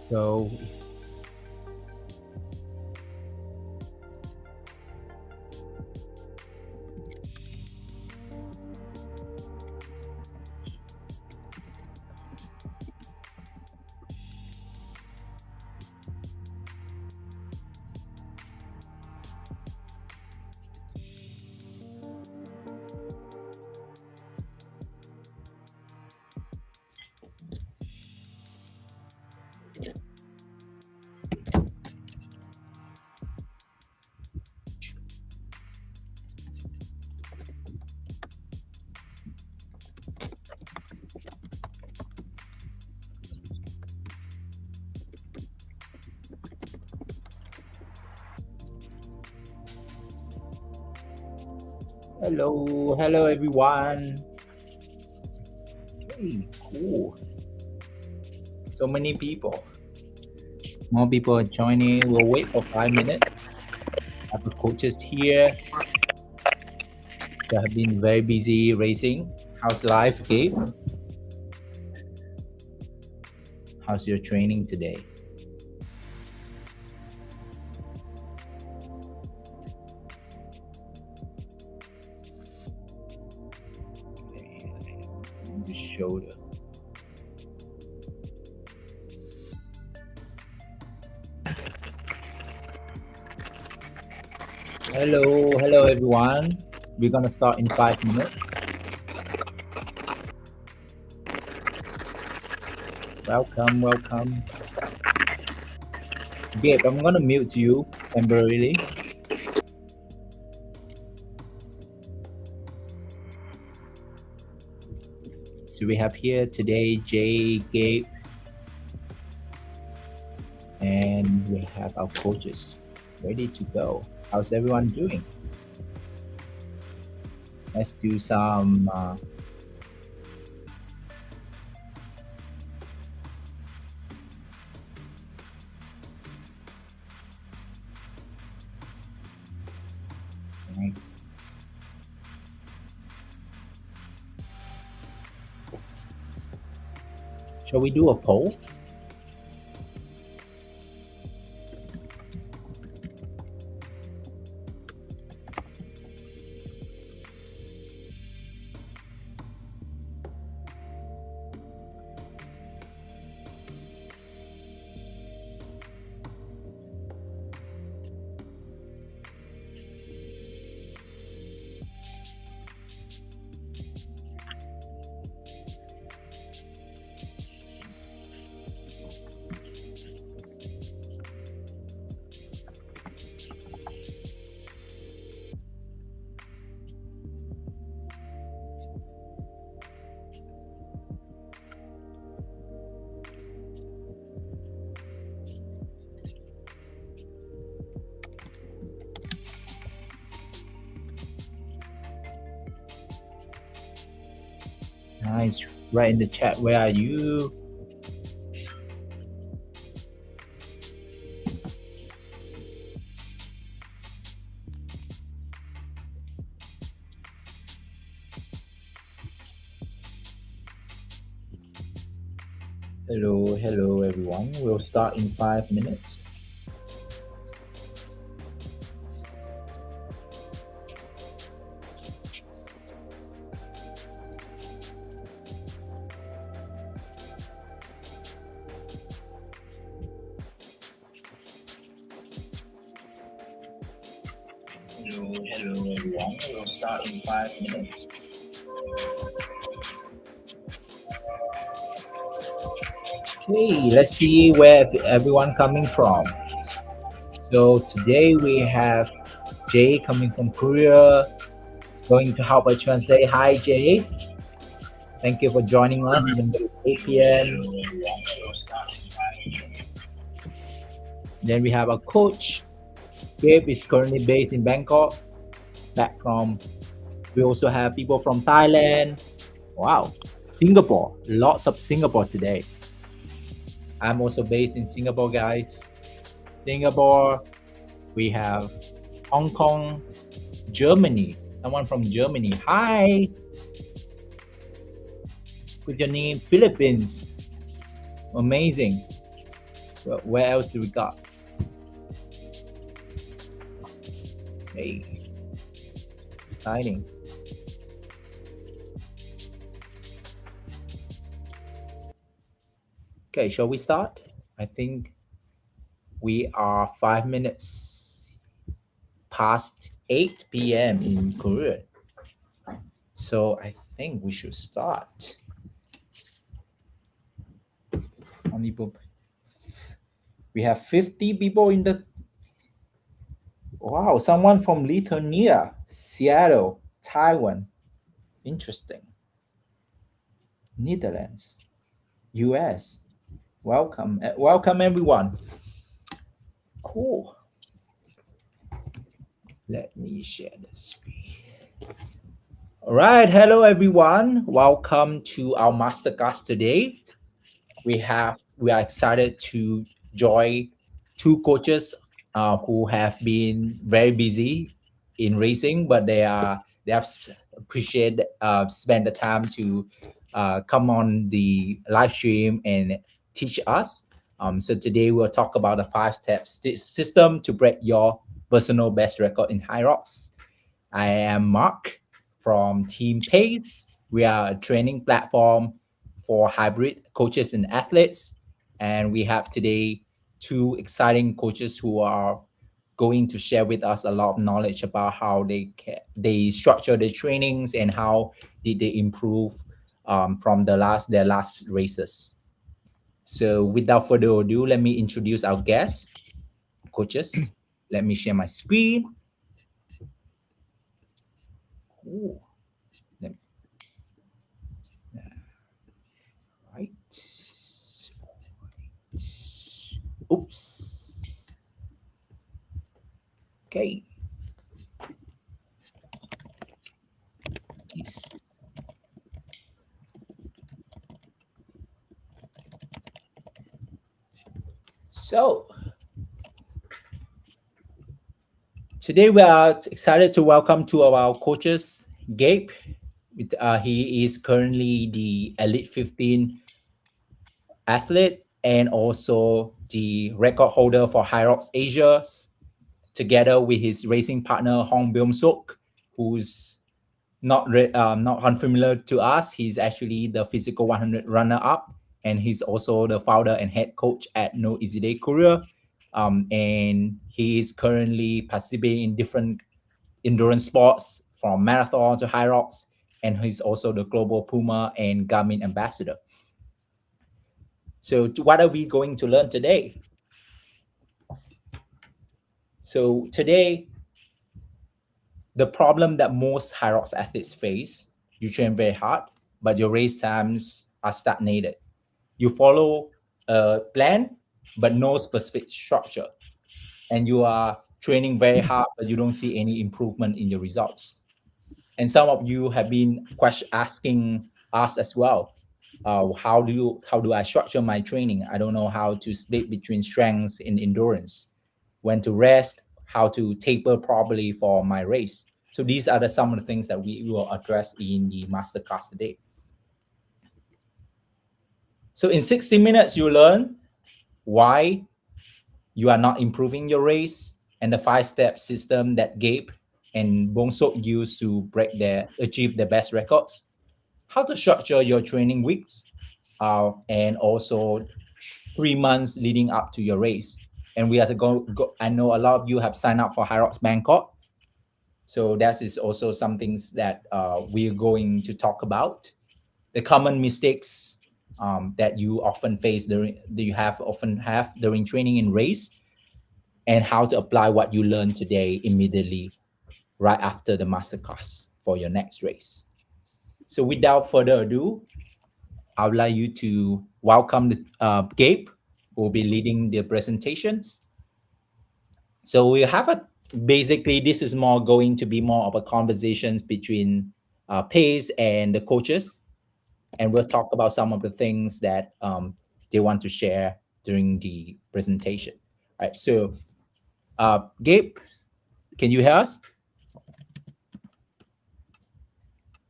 So hello everyone. Hey, cool. So many people. More people are joining. We'll wait for 5 minutes. I have the coaches here. They have been very busy racing. How's life, Gabe? How's your training today? The shoulder. Hello everyone. We're gonna start in 5 minutes. Welcome. Gabe, I'm gonna mute you temporarily. So we have here today Jay, Gabe, and we have our coaches ready to go. How's everyone doing? Let's do some nice. Shall we do a poll? Nice. Right in the chat. Where are you? Hello everyone. We'll start in 5 minutes. Hello everyone. We'll start in 5 minutes. Okay, let's see where everyone coming from. So today we have Jay coming from Korea. He's going to help us translate. Hi Jay. Thank you for joining us even though it's 8 p.m. Then we have a coach. Gabe is currently based in Bangkok. We also have people from Thailand. Wow, Singapore. Lots of Singapore today. I'm also based in Singapore, guys. Singapore. We have Hong Kong, Germany. Someone from Germany. Hi. With your name, Philippines. Amazing. Where else do we got? Hey, exciting. Okay, shall we start? I think we are 5 minutes past 8 p.m. in Korea. So I think we should start. Only we have 50 people in the. Wow, someone from Lithuania, Seattle, Taiwan. Interesting. Netherlands, US. Welcome. Welcome, everyone. Cool. Let me share the screen. All right. Hello, everyone. Welcome to our masterclass today. We are excited to join two coaches who have been very busy in racing, but they have appreciate spend the time to come on the live stream and teach us. So today we'll talk about a 5-step system to break your personal best record in HYROX. I am Mark from Team Pace. We are a training platform for hybrid coaches and athletes. And we have today two exciting coaches who are going to share with us a lot of knowledge about how they structure their trainings and how did they improve from their last races. So without further ado, let me introduce our guests, coaches. Let me share my screen. Ooh, let me- right. Oops. Okay. So today we are excited to welcome two of our coaches, Gabe. He is currently the Elite 15 athlete and also the record holder for HYROX Asia, together with his racing partner Hong Beom-seok, who's not unfamiliar to us. He's actually the physical 100 runner-up, and he's also the founder and head coach at No Easy Day Korea. And he is currently participating in different endurance sports from marathon to HYROX, and he's also the global Puma and Garmin ambassador. So what are we going to learn today? So today, the problem that most HYROX athletes face, you train very hard, but your race times are stagnated. You follow a plan, but no specific structure. And you are training very hard, but you don't see any improvement in your results. And some of you have been asking us as well, how do I structure my training? I don't know how to split between strengths and endurance, when to rest, how to taper properly for my race. So these are some of the things that we will address in the masterclass today. So in 60 minutes, you learn why you are not improving your race and the 5-step system that Gabe and Beom-seok use to achieve their best records, how to structure your training weeks, and also 3 months leading up to your race. And we have to go. I know a lot of you have signed up for HYROX Bangkok, so that is also some things that we're going to talk about. The common mistakes that you often face often have during training and race, and how to apply what you learned today immediately right after the masterclass for your next race. So without further ado, I would like you to welcome Gabe, who will be leading the presentations. So we have basically this is more going to be more of a conversations between Pace and the coaches, and we'll talk about some of the things that they want to share during the presentation. All right. So Gabe, can you hear us?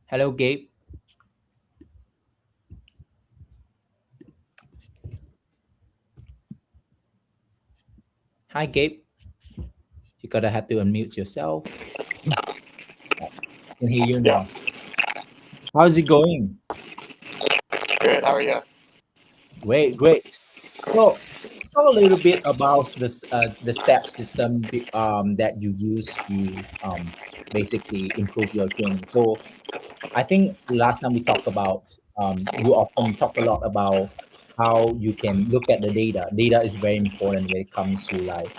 Hello, Gabe. Hi, Gabe. You gotta have to unmute yourself. I can hear you Yeah, now. How's it going? good. How are you? Great, great. So, talk a little bit about this the step system that you use to basically improve your training. So, I think last time we talked about you often talk a lot about how you can look at the data. Data is very important when it comes to like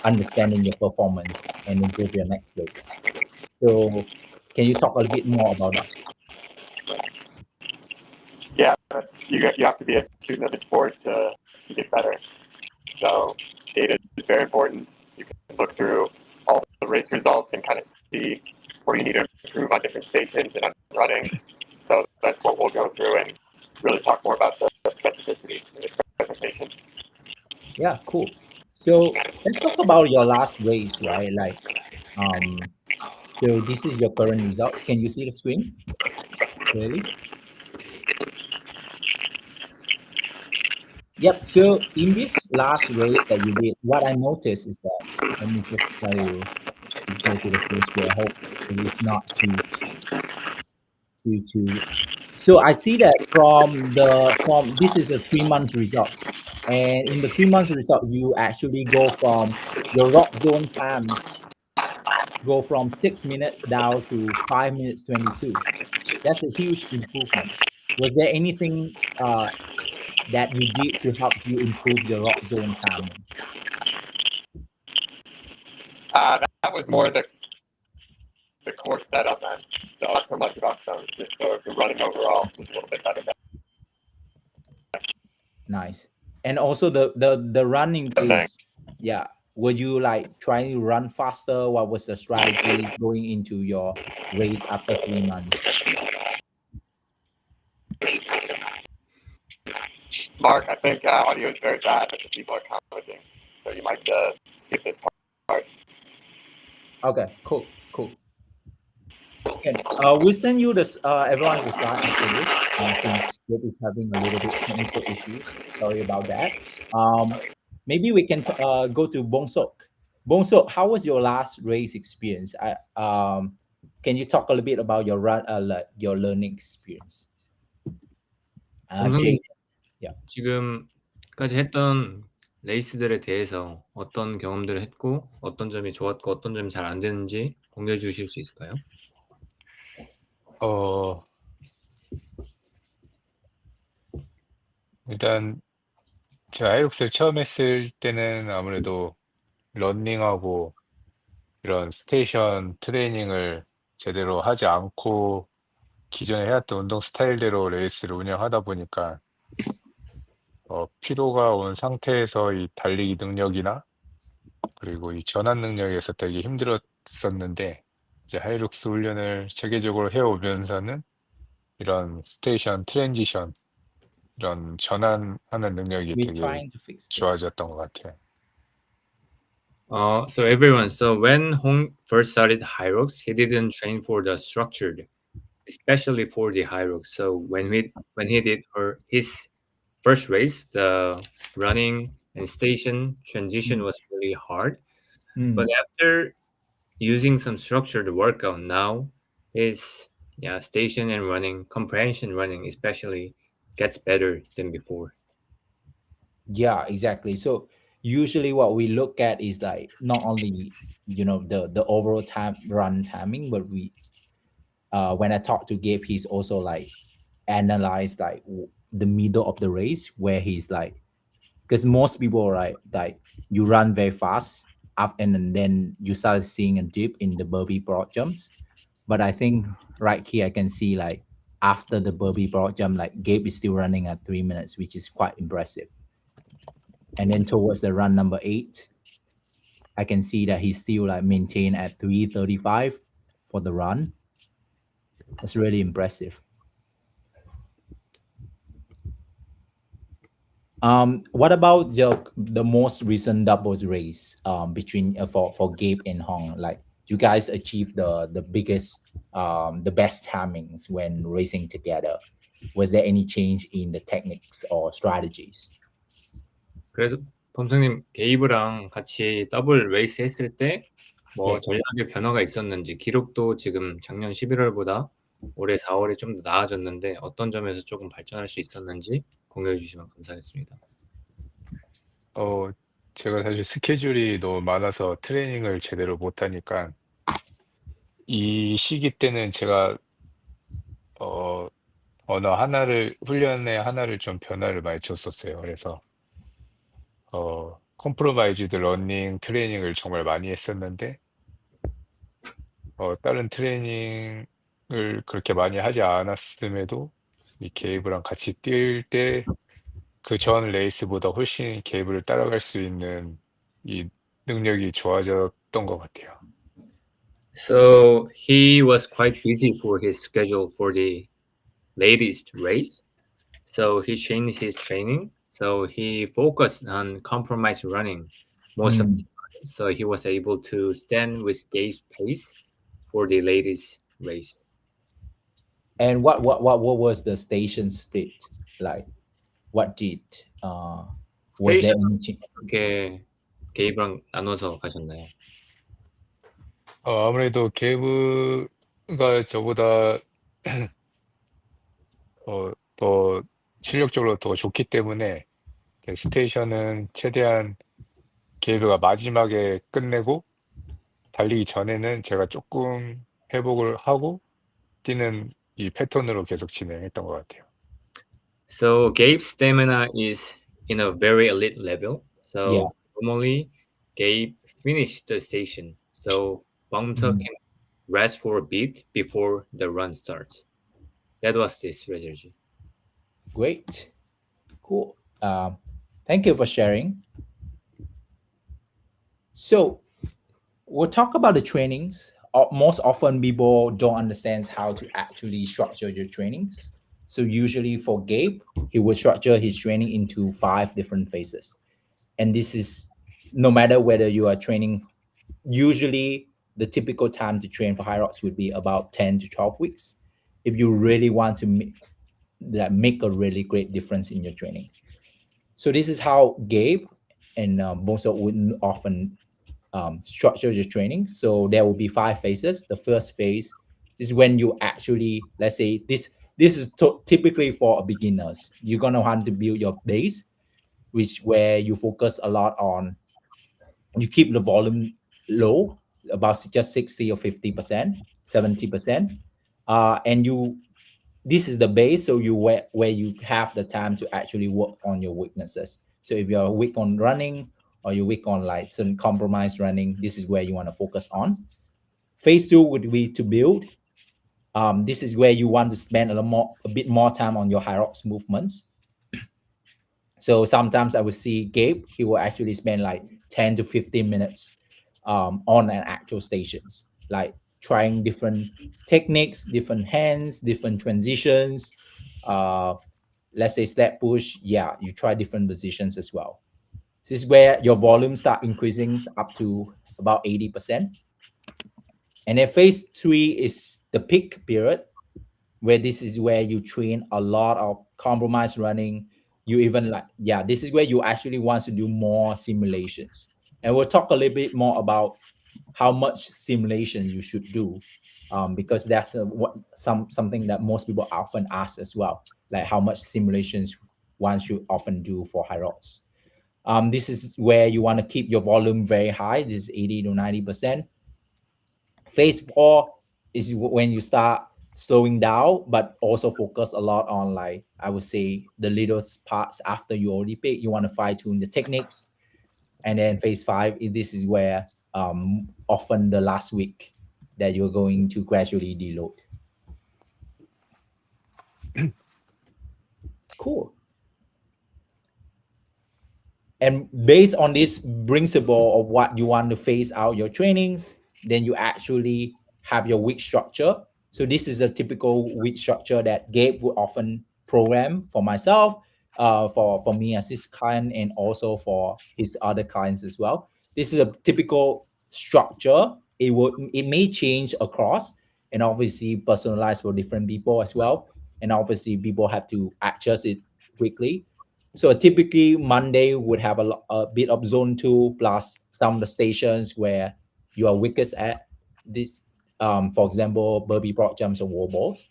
understanding your performance and improve your next race. So, can you talk a little bit more about that? Yeah, you have to be a student of the sport to get better. So data is very important. You can look through all the race results and kind of see where you need to improve on different stations and on running. So that's what we'll go through and really talk more about the specificity in this presentation. Yeah, cool. So let's talk about your last race, right? Like, um, so this is your current results. Can you see the screen clearly? Yep. So in this last race that you did, what I noticed is that let me just try to go to the full screen. I hope it's not too. So I see that from this is a 3 month results, and in the 3 month result, you actually go from your rock zone times go from 6 minutes down to 5 minutes 22. That's a huge improvement. Was there anything that you did to help you improve your rock zone timing? That was more the course setup, man. So not so much about just the running overall was a little bit better. Nice. And also the running Thanks. pace. Yeah. Were you like trying to run faster? What was the strategy going into your race after 3 months? Mark, I think audio is very bad, but the people are commenting. So you might skip this part. Okay, cool, cool. Can we'll send you this everyone's the slide after this since Gabe is having a little bit technical issues. Sorry about that. Maybe we can go to Beom-seok. Beom-seok, how was your last race experience? Can you talk a little bit about your your learning experience? 동성님 Jake, yeah. 지금까지 했던 레이스들에 대해서 어떤 경험들을 했고 어떤 점이 좋았고 어떤 점이 잘 안 되는지 공유해 주실 수 있을까요? 일단 제가 하이록스를 처음 했을 때는 아무래도 러닝하고 이런 스테이션 트레이닝을 제대로 하지 않고 기존에 해왔던 운동 스타일대로 레이스를 운영하다 보니까 피로가 온 상태에서 이 달리기 능력이나 그리고 이 전환 능력에서 되게 힘들었었는데 이제 하이록스 훈련을 체계적으로 해오면서는 이런 스테이션 트랜지션 이런 전환하는 능력이 We're 되게 trying to fix this. 좋아졌던 것 같아요. So everyone, so when Hong first started HYROX, he didn't train for the structured, especially for the HYROX. So when he did his first race, the running and station transition was really hard. But after using some structured workout now, his station and running, comprehension running especially, gets better than before. Yeah, exactly. So usually what we look at is like not only the overall time run timing, but we when I talk to Gabe, he's also like analyze like the middle of the race where he's like because most people right like you run very fast up and then you start seeing a dip in the burpee broad jumps. But I think right here I can see like after the burpee broad jump, like Gabe is still running at 3 minutes, which is quite impressive. And then towards the run number 8, I can see that he's still like maintained at 3:35 for the run. That's really impressive. What about the most recent doubles race between for Gabe and Hong? Like you guys achieved the biggest the best timings when racing together. Was there any change in the techniques or strategies? 그래서 범성님 게이브랑 같이 더블 레이스 했을 때 뭐 예. 전략의 변화가 있었는지 기록도 지금 작년 11월보다 올해 4월에 좀 더 나아졌는데 어떤 점에서 조금 발전할 수 있었는지 공유해 주시면 감사하겠습니다. 제가 사실 스케줄이 너무 많아서 트레이닝을 제대로 못하니까 이 시기 때는 제가 어, 언어 하나를 훈련에 하나를 좀 변화를 많이 줬었어요. 그래서 컴프로마이즈드 러닝 트레이닝을 정말 많이 했었는데 다른 트레이닝을 그렇게 많이 하지 않았음에도 이 게이브랑 같이 뛸 때 그 전 레이스보다 훨씬 게이브를 따라갈 수 있는 이 능력이 좋아졌던 것 같아요. So he was quite busy for his schedule for the latest race. So he changed his training. So he focused on compromise running most of the time. So he was able to stand with Gabe's pace for the latest race. And what was the station split like? What did was there 스테이션 any change? 어떻게 게이브랑 나눠서 가셨나요? 아무래도 게이브가 저보다 더 실력적으로 더 좋기 때문에 스테이션은 최대한 게이브가 마지막에 끝내고 달리기 전에는 제가 조금 회복을 하고 뛰는 이 패턴으로 계속 진행했던 것 같아요. So Gabe's stamina is in a very elite level. So Yeah. normally Gabe finished the station. So Beom-seok can rest for a bit before the run starts. That was the strategy. Great. Cool. Thank you for sharing. So we'll talk about the trainings. Most often people don't understand how to actually structure your trainings. So usually for Gabe, he will structure his training into 5 different phases. And this is no matter whether you are training, usually the typical time to train for HYROX would be about 10 to 12 weeks. If you really want to make a really great difference in your training. So this is how Gabe and Beom-seok would often structure your training. So there will be 5 phases. The first phase is when you actually, let's say this is typically for beginners. You're gonna want to build your base, which where you focus a lot on, you keep the volume low, about just 60 or 50%, 70%, and this is the base. So where you have the time to actually work on your weaknesses. So if you're weak on running or you're weak on like certain compromised running, this is where you want to focus on. Phase 2 would be to build. This is where you want to spend a bit more time on your HYROX movements. So sometimes I would see Gabe, he will actually spend like 10 to 15 minutes on an actual stations, like trying different techniques, different hands, different transitions. Let's say step push. Yeah, you try different positions as well. This is where your volume start increasing up to about 80%. And then phase 3 is the peak period, where this is where you train a lot of compromise running. You even this is where you actually want to do more simulations. And we'll talk a little bit more about how much simulation you should do, because that's something that most people often ask as well, like how much simulations one should often do for HYROX. This is where you want to keep your volume very high. This is 80 to 90%. Phase 4 is when you start slowing down, but also focus a lot on, like, I would say, the little parts after you already pick. You want to fine tune the techniques. And then phase 5, this is where often the last week that you're going to gradually deload. Cool. And based on this principle of what you want to phase out your trainings, then you actually have your week structure. So this is a typical week structure that Gabe would often program for myself, for me as his client, and also for his other clients as well. This is a typical structure. It may change across, and obviously personalized for different people as well. And obviously people have to adjust it quickly. So typically Monday would have a bit of zone 2 plus some of the stations where you are weakest at this. For example, burpee, prop jumps, and wall balls.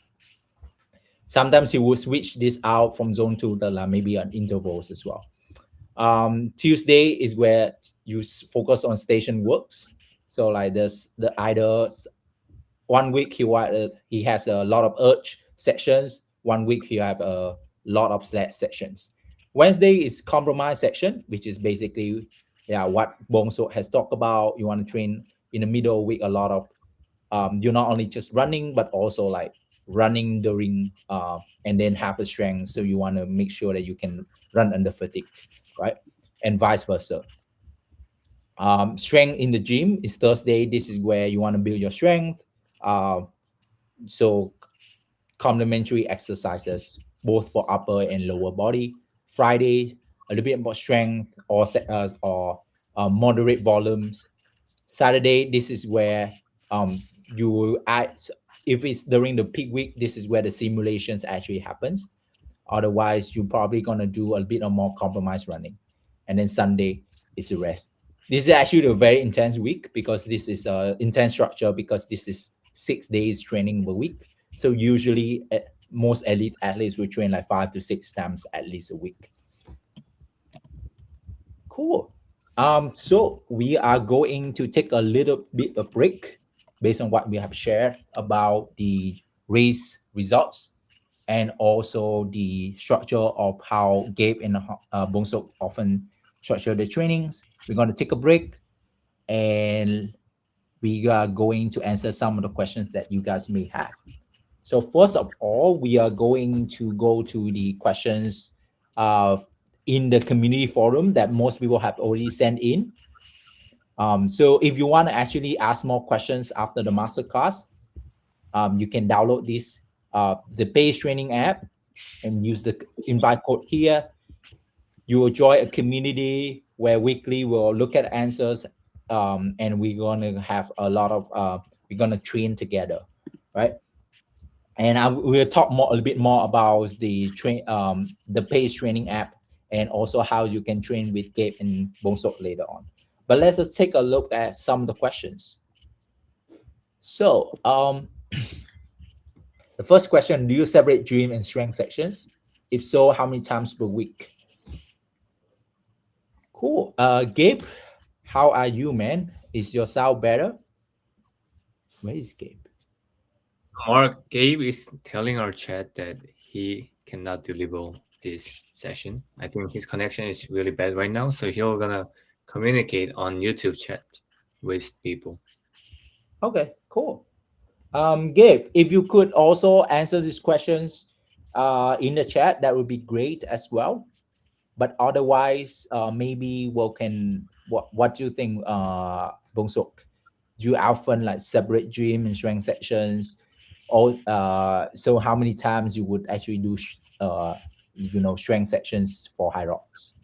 Sometimes you will switch this out from zone 2 to maybe an intervals as well. Tuesday is where you focus on station works. So like this, the either 1 week he has a lot of urge sections. 1 week he have a lot of sled sections. Wednesday is compromise section, which is basically what Beom-seok has talked about. You want to train in the middle week a lot of you're not only just running but also like running during and then have a strength. So you want to make sure that you can run under fatigue, right? And vice versa. Strength in the gym is Thursday. This is where you want to build your strength. So complementary exercises both for upper and lower body. Friday, a little bit more strength or moderate volumes. Saturday, this is where you will add. If it's during the peak week, this is where the simulations actually happens. Otherwise, you're probably gonna do a bit of more compromise running, and then Sunday is a rest. This is actually a very intense week because this is a intense structure because this is 6 days training a week. So usually, most elite athletes will train like 5 to 6 times at least a week. Cool. So we are going to take a little bit of break based on what we have shared about the race results and also the structure of how Gabe and Beom-seok often structure the trainings. We're going to take a break and we are going to answer some of the questions that you guys may have. So first of all, we are going to go to the questions in the community forum that most people have already sent in. So if you want to actually ask more questions after the masterclass, you can download this the Pace.training app and use the invite code here. You will join a community where weekly we'll look at answers, and we're gonna have a lot of we're gonna train together, right? And we'll talk a little bit more about the Pace.training app and also how you can train with Gabe and Beom-seok later on. But let's just take a look at some of the questions. So the first question: do you separate dream and strength sections? If so, how many times per week? Cool. Gabe, how are you, man? Is your sound better? Where is Gabe? Mark, Gabe is telling our chat that he cannot deliver this session. I think his connection is really bad right now, so he'll gonna communicate on YouTube chat with people. Okay, cool. Gabe, if you could also answer these questions in the chat, that would be great as well. But otherwise, maybe what do you think, Beom-seok? Do you often like separate dream and strength sections? Or so how many times you would actually do strength sections for HYROX?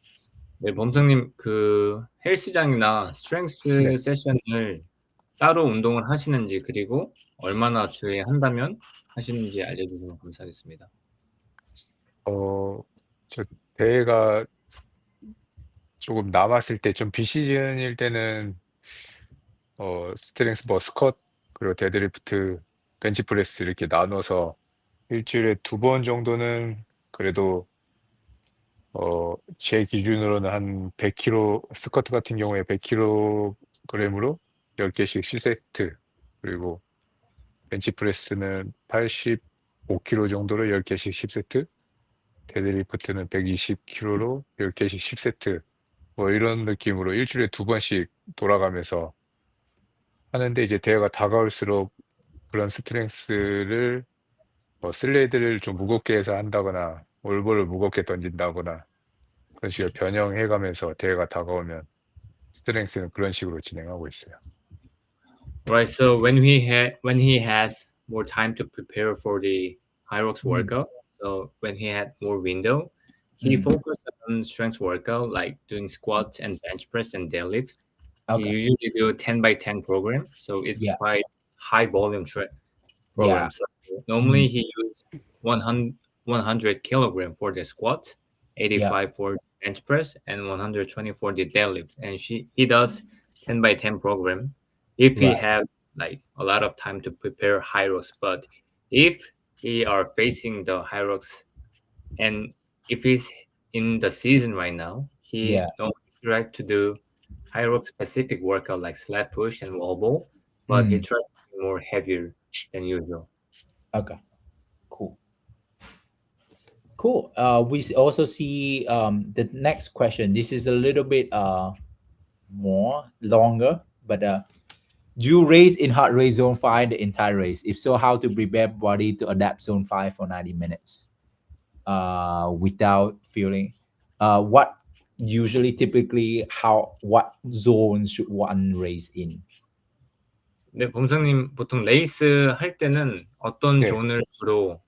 네, 범성님 그 헬스장이나 스트렝스 네. 세션을 따로 운동을 하시는지 그리고 얼마나 주에 한다면 하시는지 알려주시면 감사하겠습니다. 저 대회가 조금 남았을 때 좀 비시즌일 때는 스트렝스 스쿼트 그리고 데드리프트, 벤치프레스 이렇게 나눠서 일주일에 2번 정도는 그래도 제 기준으로는 한 100kg 스쿼트 같은 경우에 100kg으로 10개씩 10세트 그리고 벤치프레스는 85kg 정도로 10개씩 10세트 데드리프트는 120kg로 10개씩 10세트 뭐 이런 느낌으로 일주일에 2번씩 돌아가면서 하는데 이제 대회가 다가올수록 그런 스트렝스를 슬레이드를 좀 무겁게 해서 한다거나 올볼을 무겁게 던진다거나 그런 식으로 변형해 가면서 대회가 다가오면 스트렝스는 그런 식으로 진행하고 있어요. Right, so when he has more time to prepare for the HYROX workout, so when he had more window, he focused on strength workout like doing squats and bench press and deadlift. Okay. He usually do 10x10 program, so it's quite high volume program. So normally he use 100 kilogram for the squat 85 for bench press, and 120 for the deadlift. And he does 10 by 10 program if he Right. have like a lot of time to prepare HYROX. But if he are facing the HYROX, and if he's in the season right now, he Yeah. don't try to do HYROX specific workout like sled push and wall ball, but he tries to be more heavier than usual. Okay. Cool. Cool. We also see the next question. This is a little bit more longer, but do you race in heart rate zone 5 the entire race? If so, how to prepare body to adapt zone 5 for 90 minutes without feeling what usually typically what zone should one race in? 네, 범성님 보통 레이스 할 때는 어떤 네. 존을 주로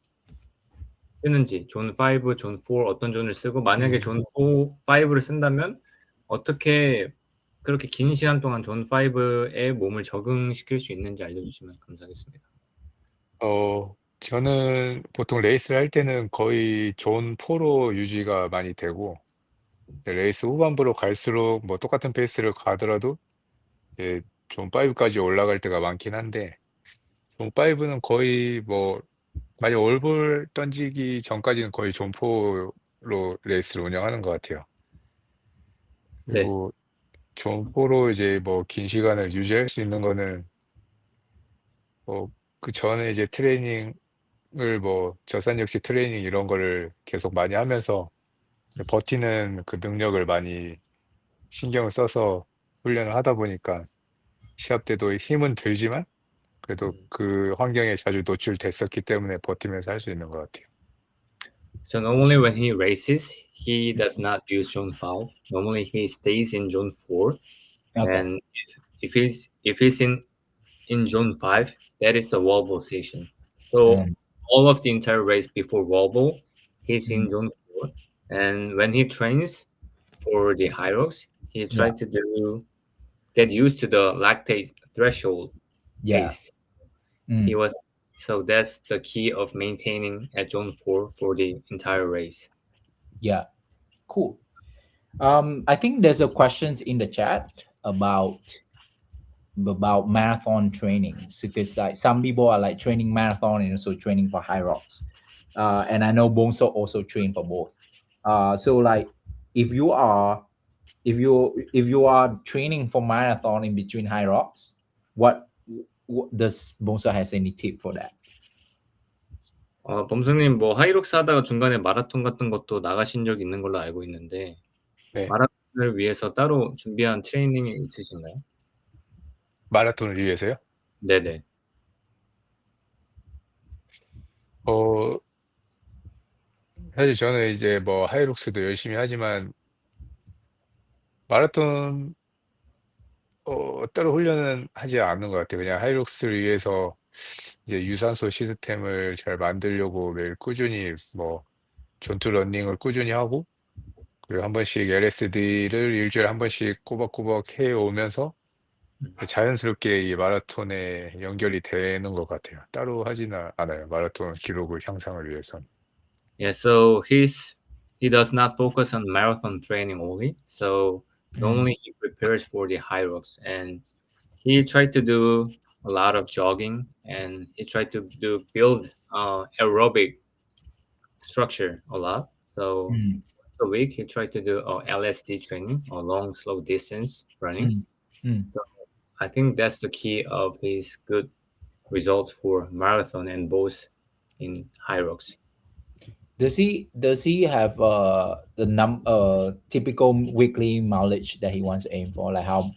쓰는지, 존 5, 존 4 어떤 존을 쓰고, 만약에 존 4, 5를 쓴다면 어떻게 그렇게 긴 시간 동안 존 5에 몸을 적응시킬 수 있는지 알려주시면 감사하겠습니다. 저는 보통 레이스를 할 때는 거의 존 4로 유지가 많이 되고, 레이스 후반부로 갈수록 뭐 똑같은 페이스를 가더라도 존 5까지 올라갈 때가 많긴 한데, 존 5는 거의 뭐 만약 올볼 던지기 전까지는 거의 존 4로 레이스를 운영하는 것 같아요. 네. 그리고 존 4로 이제 뭐 긴 시간을 유지할 수 있는 거는 그 전에 이제 트레이닝을 뭐 저산역시 트레이닝 이런 거를 계속 많이 하면서 버티는 그 능력을 많이 신경을 써서 훈련을 하다 보니까 시합 때도 힘은 들지만 그래도 그 환경에 자주 노출됐었기 때문에 버티면서 할 수 있는 것 같아요. So normally when he races, he does not use zone 5. Normally he stays in zone 4. Okay. And if he's in zone 5, that is the wall ball session. So all of the entire race before wall ball, he's in zone 4. And when he trains for the HYROX, he tries to get used to the lactate threshold pace. So that's the key of maintaining at zone 4 for the entire race. Yeah, cool. I think there's a questions in the chat about marathon training because like some people are like training marathon and also training for HYROX. And I know Beom-seok also train for both. So like if you are training for marathon in between HYROX, what does Beom-seok has any tip for that? 범수님 뭐 하이록스 하다가 중간에 마라톤 같은 것도 나가신 적 있는 걸로 알고 있는데 네. 마라톤을 위해서 따로 준비한 트레이닝이 있으신가요? 마라톤을 위해서요? 네네. 사실 저는 이제 뭐 하이록스도 열심히 하지만 마라톤 따로 훈련은 하지 않는 것 같아요. 그냥 하이록스를 위해서 이제 유산소 시스템을 잘 만들려고 매일 꾸준히 뭐 존투 러닝을 꾸준히 하고 그리고 한 번씩 LSD를 일주일에 한 번씩 꼬박꼬박 해 오면서 자연스럽게 이 마라톤에 연결이 되는 것 같아요. 따로 하지는 않아요. 마라톤 기록을 향상을 위해서는. Yeah, so he does not focus on marathon training only. So normally he prepares for the HYROX and he tried to do a lot of jogging and he tried to build aerobic structure a lot. So a week he tried to do LSD training or long slow distance running. So I think that's the key of his good results for marathon and both in HYROX. Does he have the typical weekly mileage that he wants to aim for? Like how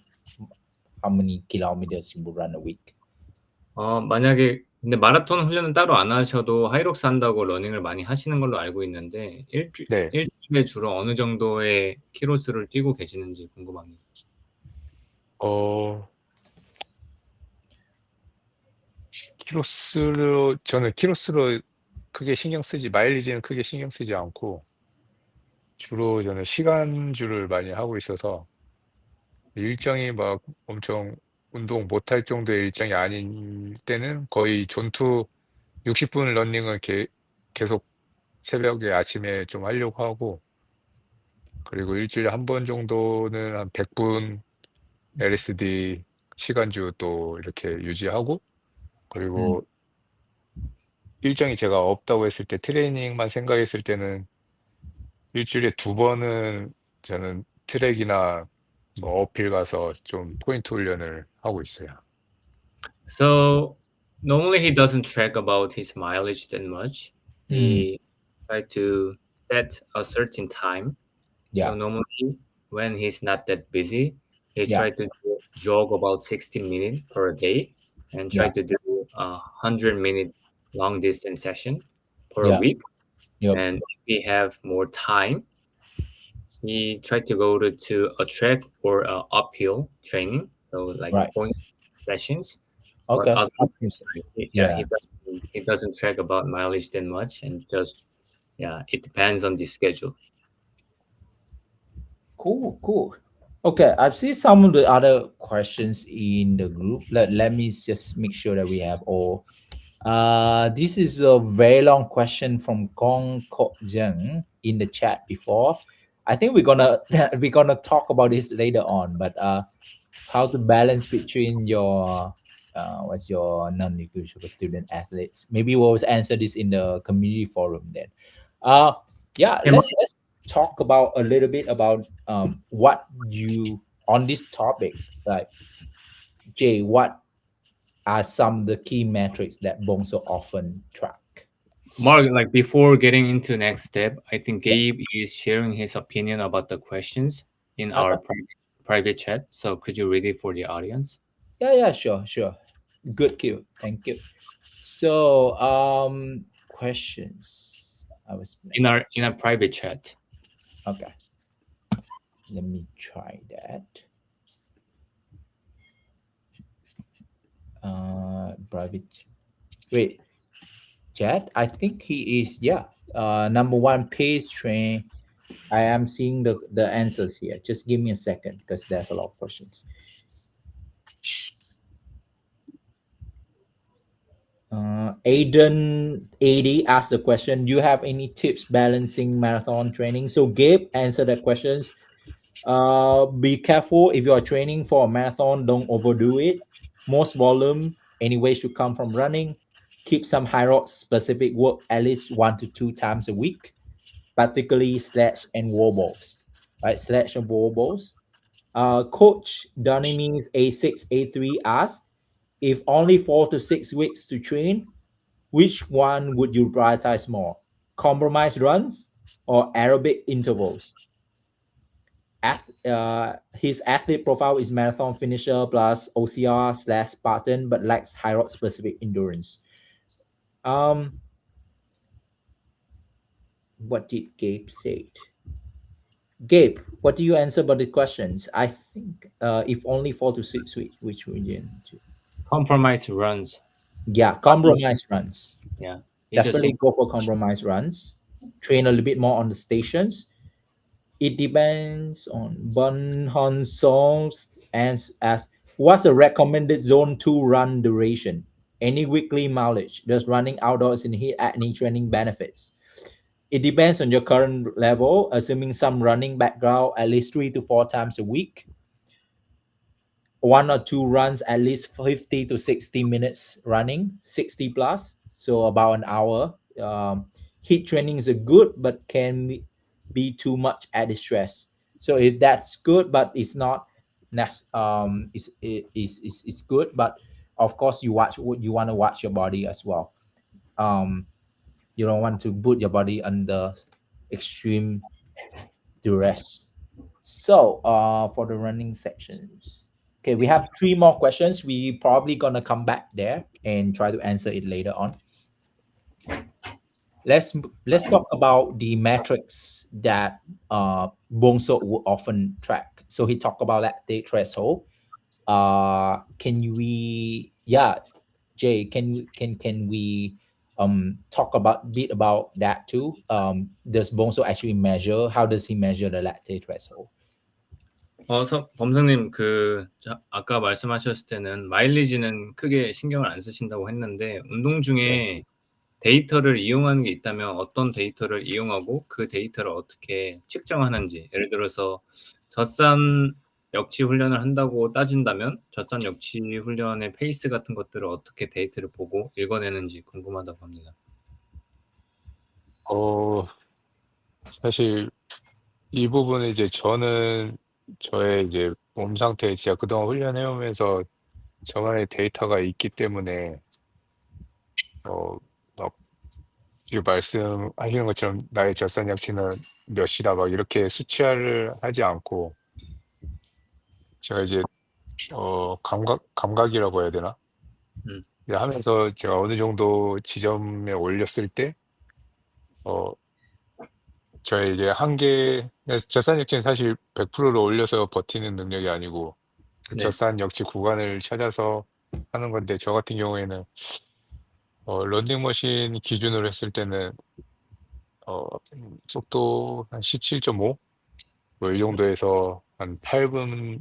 many kilometers he would run a week? 만약에 근데 마라톤 훈련은 따로 안 하셔도 하이록스 한다고 러닝을 많이 하시는 걸로 알고 있는데 네. 일주일에 주로 어느 정도의 키로수를 뛰고 계시는지 궁금합니다. 저는 키로수로 크게 신경 쓰지 마일리지는 크게 신경 쓰지 않고 주로 저는 시간주를 많이 하고 있어서 일정이 막 엄청 운동 못할 정도의 일정이 아닌 때는 거의 존투 60분 러닝을 계속 새벽에 아침에 좀 하려고 하고 그리고 일주일에 한 번 정도는 한 100분 LSD 시간주 또 이렇게 유지하고, 그리고 일정이 제가 없다고 했을 때 트레이닝만 생각했을 때는 일주일에 2번은 저는 트랙이나 뭐 어필 가서 좀 포인트 훈련을 하고 있어요. So normally he doesn't track about his mileage that much. He try to set a certain time. Yeah. So normally when he's not that busy, he Yeah. try to jog about 60 minutes per day and try Yeah. to do a 100-minute long distance session per Yeah. week. Yep. And if we have more time, he tried to go to a track or a uphill training, so like Right. point sessions. Okay. But Yeah. he doesn't track about mileage that much, and just it depends on the schedule. Cool. Okay, I've seen some of the other questions in the group. Let me just make sure that we have all. This is a very long question from Gong Ko Zheng in the chat before. I think we're gonna we're gonna talk about this later on, but how to balance between your what's your non-negotiable student athletes? Maybe we'll answer this in the community forum then. Yeah, Hey, let's talk about a little bit about what you on this topic, like Jay, what are some of the key metrics that Bongso often track? Mark, like before getting into next step, I think Gabe is sharing his opinion about the questions in our private chat. So could you read it for the audience? Yeah, sure. Good cue. Thank you. So, questions. I was In our private chat. okay. Let me try that. Private. Wait, chat. I think he is. Yeah. Number one, Pace.training. I am seeing the answers here. Just give me a second because there's a lot of questions. Aiden 80 asked the question, do you have any tips balancing marathon training? So Gabe answered the questions. Be careful if you are training for a marathon, don't overdo it. Most volume anyway should come from running. Keep some HYROX specific work at least 1 to 2 times a week, particularly sledge and wobbles. Right, sledge and wobbles. Coach Donimis A6 A3 asks, if only 4 to 6 weeks to train, which one would you prioritize more? Compromise runs or aerobic intervals? His athlete profile is marathon finisher plus OCR/Spartan, but lacks HYROX specific endurance. What did Gabe say? Gabe, what do you answer about the questions? I think if only 4 to 6 weeks, which would you do? Compromise runs. Yeah, compromise runs. Yeah. Definitely go for compromise runs. Train a little bit more on the stations. It depends on Bun Hon Song's as what's the recommended zone 2 run duration? Any weekly mileage? Does running outdoors in heat add any training benefits? It depends on your current level, assuming some running background at least 3 to 4 times a week. 1 or 2 runs at least 50 to 60 minutes running, 60 plus, so about an hour. Heat training is good, but can be too much added stress. So if that's good, but it's not, it's good, but of course you want to watch your body as well. You don't want to put your body under extreme duress. So for the running sections, okay, we have 3 more questions. We probably gonna come back there and try to answer it later on. Let's talk about the metrics that Bong-seok would often track. So he talked about lactate threshold. Jay, can we talk about bit about that too? Does Bong-seok actually measure? How does he measure the lactate threshold? 범성님 아까 말씀하셨을 때는 마일리지는 크게 신경을 안 쓰신다고 했는데 운동 중에 데이터를 이용하는 게 있다면 어떤 데이터를 이용하고 그 데이터를 어떻게 측정하는지, 예를 들어서 젖산 역치 훈련을 한다고 따진다면 젖산 역치 훈련의 페이스 같은 것들을 어떻게 데이터를 보고 읽어내는지 궁금하다고 합니다. 사실 이 부분은 이제 저는 저의 이제 몸 상태에 제가 그동안 훈련해 오면서 저만의 데이터가 있기 때문에 막 지금 말씀하시는 것처럼 나의 젖산 약치는 몇이다 막 이렇게 수치화를 하지 않고 제가 이제 감각이라고 해야 되나? 음. 이제 하면서 제가 어느 정도 지점에 올렸을 때 저의 이제 한계 젖산 역치는 사실 100%를 올려서 버티는 능력이 아니고 그 네. 젖산 역치 구간을 찾아서 하는 건데 저 같은 경우에는 런닝머신 기준으로 했을 때는 속도 한 17.5 뭐 이 정도에서 한 8분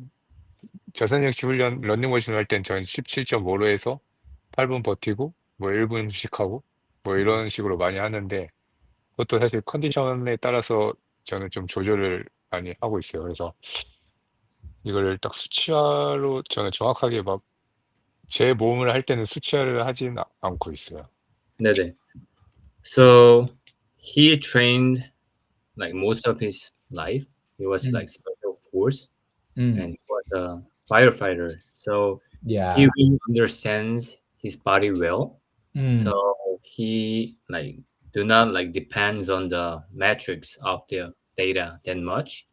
젖산 역치 훈련 런닝머신 할 땐 전 17.5로 해서 8분 버티고 뭐 1분 휴식하고 뭐 이런 식으로 많이 하는데 그것도 사실 컨디션에 따라서 저는 좀 조절을 많이 하고 있어요. 그래서 이거를 딱 수치화로 저는 정확하게 막 제 몸을 할 때는 수치화를 하진 않고 있어요. 네네. So he trained like most of his life. He was like special force and he was a firefighter. So he Yeah. really understands his body well. So he like do not like depends on the metrics of the data that much,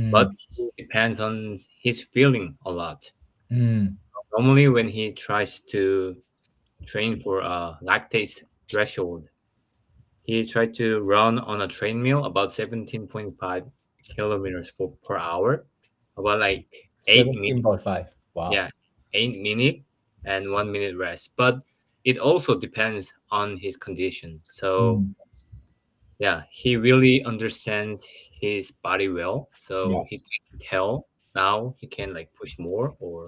but he depends on his feeling a lot. Normally, when he tries to train for a lactate threshold, he tried to run on a treadmill about 17.5 kilometers per hour, about like 8 minutes. 17.5. Wow. Yeah, 8 minutes and 1 minute rest. But it also depends on his condition. So yeah, he really understands his body well. So he can tell now he can like push more or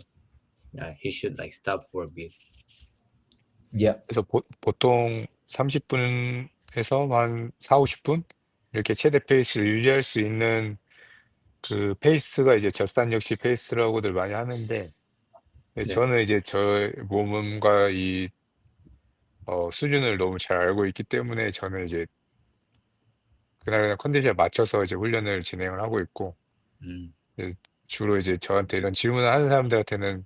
he should like stop for a bit. Yeah. 그래서 보통 30분에서 한 4-50분 이렇게 최대 페이스를 유지할 수 있는 그 페이스가 이제 젖산 역시 페이스라고들 많이 하는데 네. 저는 이제 저의 몸과 이 수준을 너무 잘 알고 있기 때문에 저는 이제 그날 컨디션에 맞춰서 이제 훈련을 진행을 하고 있고 주로 이제 저한테 이런 질문을 하는 사람들한테는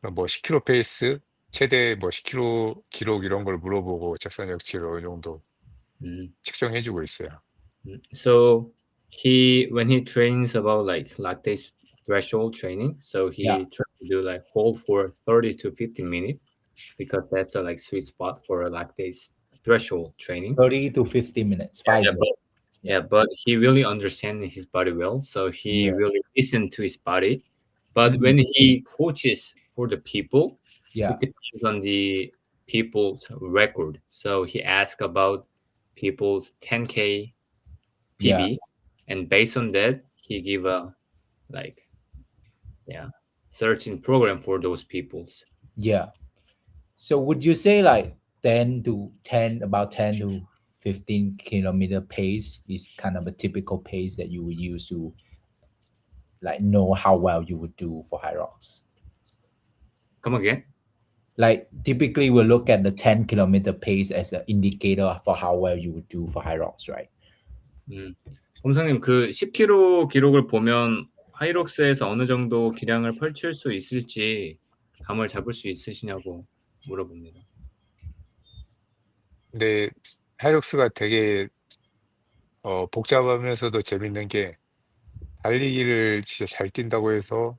그럼 뭐 10km 페이스, 최대 뭐 10km 기록 이런 걸 물어보고 젖산 역치를 어느 정도 측정해 주고 있어요. So when he trains about like lactate threshold training, so he tries to do like hold for 30 to 50 minutes because that's a like sweet spot for a lactate threshold training. 30 to 50 minutes. But he really understands his body well, so he really listens to his body. But when he coaches for the people, it depends on the people's record. So he asks about people's 10K PB, and based on that, he give a like searching program for those peoples. Yeah. So would you say like 10 to 15 kilometer pace is kind of a typical pace that you would use to like know how well you would do for HYROX? Come again? Like typically we'll look at the 10-kilometer pace as an indicator for how well you would do for HYROX, right? 검사님, 그 10km 기록을 보면 하이록스에서 어느 정도 기량을 펼칠 수 있을지 감을 잡을 수 있으시냐고 물어봅니다. 근데 하이록스가 되게 복잡하면서도 재밌는 게 달리기를 진짜 잘 뛴다고 해서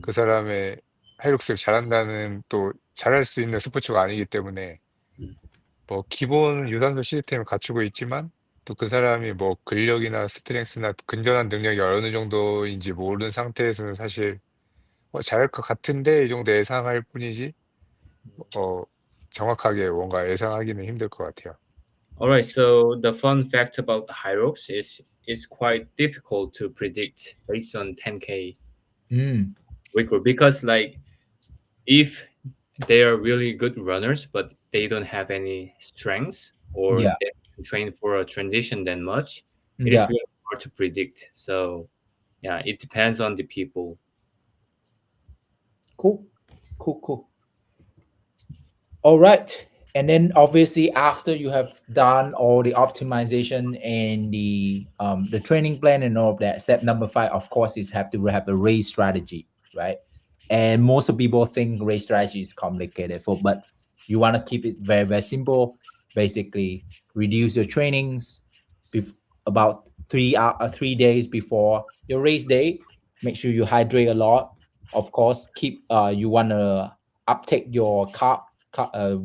그 사람의 하이록스를 잘한다는 또 잘할 수 있는 스포츠가 아니기 때문에 뭐 기본 유산소 시스템을 갖추고 있지만 또 그 사람이 뭐 근력이나 스트렝스나 근전한 능력이 어느 정도인지 모르는 상태에서는 사실 잘할 것 같은데 이 정도 예상할 뿐이지 정확하게 뭔가 예상하기는 힘들 것 같아요. Alright, so the fun fact about the HYROX is it's quite difficult to predict based on 10K record because like if they are really good runners but they don't have any strengths or Yeah. they don't train for a transition that much, it is Yeah. really hard to predict. So yeah, it depends on the people. Cool. Cool. Cool. All right. And then obviously after you have done all the optimization and the training plan and all of that, step number 5, of course, is have to have a race strategy, right? And most of people think race strategy is complicated for, but you want to keep it very, very simple. Basically, reduce your trainings about 3 days before your race day. Make sure you hydrate a lot. Of course, keep you want to uptake your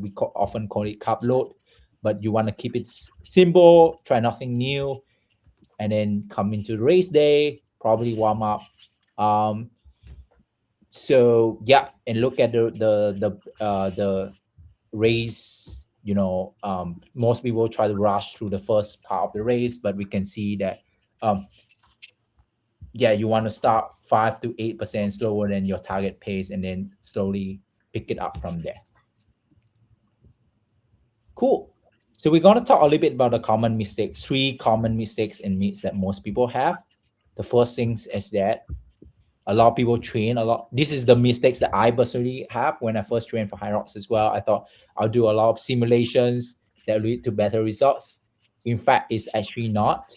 we often call it carb load, but you want to keep it simple, try nothing new, and then come into the race day, probably warm up. So yeah, and look at the race. Most people try to rush through the first part of the race, but we can see that yeah, you want to start 5 to 8% slower than your target pace, and then slowly pick it up from there. Cool. So we're going to talk a little bit about the common mistakes, 3 common mistakes and myths that most people have. The first things is that a lot of people train a lot. This is the mistakes that I personally have when I first trained for HYROX as well. I thought I'll do a lot of simulations that lead to better results. In fact, it's actually not.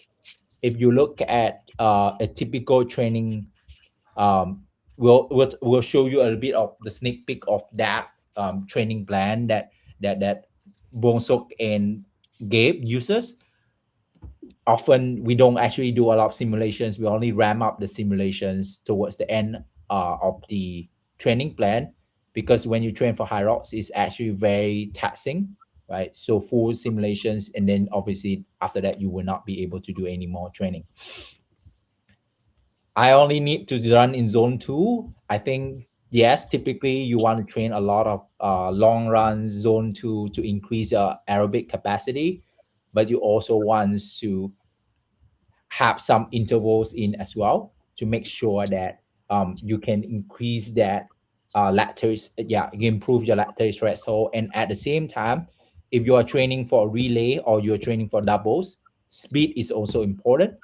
If you look at a typical training, we'll show you a little bit of the sneak peek of that training plan that Beom-seok and Gabe uses. Often we don't actually do a lot of simulations. We only ramp up the simulations towards the end of the training plan, because when you train for HYROX, it's actually very taxing, right? So full simulations, and then obviously after that you will not be able to do any more training. I only need to run in zone 2. I think yes, typically you want to train a lot of long runs zone 2 to increase your aerobic capacity, but you also want to have some intervals in as well to make sure that you can increase that lactate, yeah, improve your lactate threshold. And at the same time, if you are training for a relay or you're training for doubles, speed is also important,